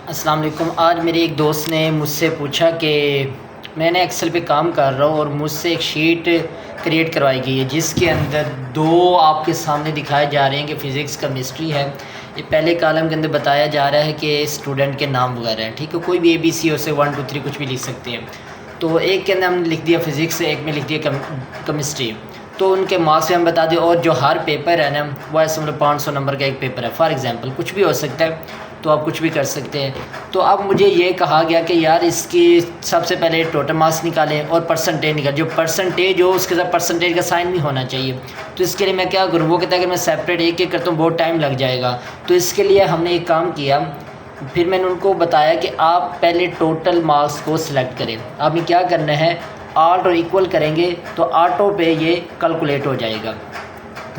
अस्सलाम वालेकुम। आज मेरे एक दोस्त ने मुझसे पूछा कि मैंने एक्सेल पे काम कर रहा हूँ और मुझसे एक शीट क्रिएट करवाई गई है जिसके अंदर दो आपके सामने दिखाए जा रहे हैं कि फ़िज़िक्स केमिस्ट्री है। ये पहले कॉलम के अंदर बताया जा रहा है कि स्टूडेंट के नाम वगैरह हैं, ठीक है। कोई भी ABC हो से 1 2 3 कुछ भी लिख सकते हैं। तो एक के अंदर हमने लिख दिया फ़िज़िक्स, एक में लिख दिया केमिस्ट्री। तो उनके मार्क्स हम बता दें, और जो हर पेपर है ना वो ऐसे मतलब 500 नंबर का एक पेपर है फॉर एग्ज़ाम्पल, कुछ भी हो सकता है, तो आप कुछ भी कर सकते हैं। तो अब मुझे ये कहा गया कि यार इसकी सबसे पहले टोटल मार्क्स निकालें और परसेंटेज निकालें, जो परसेंटेज हो उसके साथ परसेंटेज का साइन भी होना चाहिए। तो इसके लिए मैं क्या करूँ, वो कहता है कि मैं सेपरेट एक एक करता हूँ, बहुत टाइम लग जाएगा। तो इसके लिए हमने एक काम किया, फिर मैंने उनको बताया कि आप पहले टोटल मार्क्स को सिलेक्ट करें। आपने क्या करना है, आल्ट और इक्वल करेंगे तो ऑटो पे ये कैलकुलेट हो जाएगा।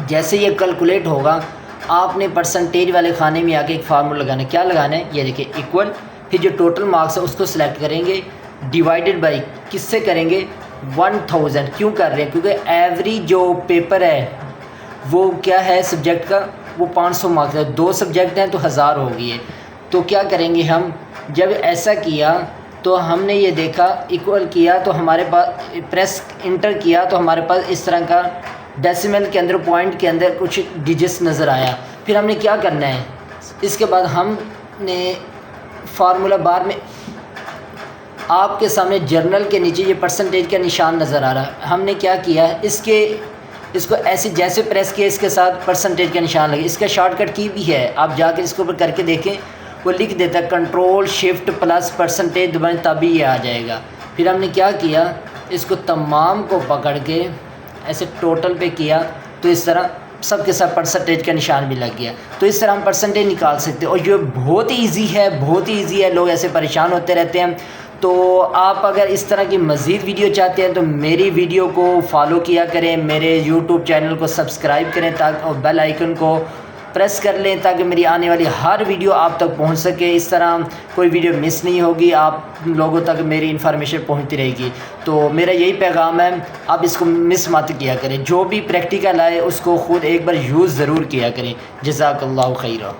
जैसे ये कैलकुलेट होगा आपने परसेंटेज वाले खाने में आके एक फार्मूला लगाना है। क्या लगाना है, ये देखिए इक्वल, फिर जो टोटल मार्क्स है उसको सिलेक्ट करेंगे, डिवाइडेड बाई किससे करेंगे 1000। क्यों कर रहे हैं, क्योंकि एवरी जो पेपर है वो क्या है सब्जेक्ट का, वो 500 मार्क्स है। 2 सब्जेक्ट हैं तो 1000 हो गई है। तो क्या करेंगे हम, जब ऐसा किया तो हमने ये देखा इक्वल किया तो हमारे पास प्रेस इंटर किया तो हमारे पास इस तरह का डेसिमल के अंदर पॉइंट के अंदर कुछ डिजिट्स नज़र आया। फिर हमने क्या करना है, इसके बाद हमने फार्मूला बार में आपके सामने जर्नल के नीचे ये परसेंटेज का निशान नज़र आ रहा है। हमने क्या किया, इसको ऐसे जैसे प्रेस किया इसके साथ परसेंटेज का निशान लगे। इसका शॉर्टकट की भी है, आप जाकर इसके ऊपर करके देखें, वो लिख देता है कंट्रोल शिफ्ट प्लस परसेंटेज दबाएं तभी ये आ जाएगा। फिर हमने क्या किया, इसको तमाम को पकड़ के ऐसे टोटल पे किया तो इस तरह सब के सब परसेंटेज का निशान भी लग गया। तो इस तरह हम परसेंटेज निकाल सकते हैं और ये बहुत ही ईजी है, बहुत ही ईजी है। लोग ऐसे परेशान होते रहते हैं। तो आप अगर इस तरह की मज़ीद वीडियो चाहते हैं तो मेरी वीडियो को फॉलो किया करें, मेरे यूट्यूब चैनल को सब्सक्राइब करें ताकि और बेल आइकन को प्रेस कर लें ताकि मेरी आने वाली हर वीडियो आप तक पहुंच सके। इस तरह कोई वीडियो मिस नहीं होगी, आप लोगों तक मेरी इन्फॉर्मेशन पहुंचती रहेगी। तो मेरा यही पैगाम है, आप इसको मिस मत किया करें। जो भी प्रैक्टिकल आए उसको ख़ुद एक बार यूज़ ज़रूर किया करें। जज़ाकल्लाहु खैरा।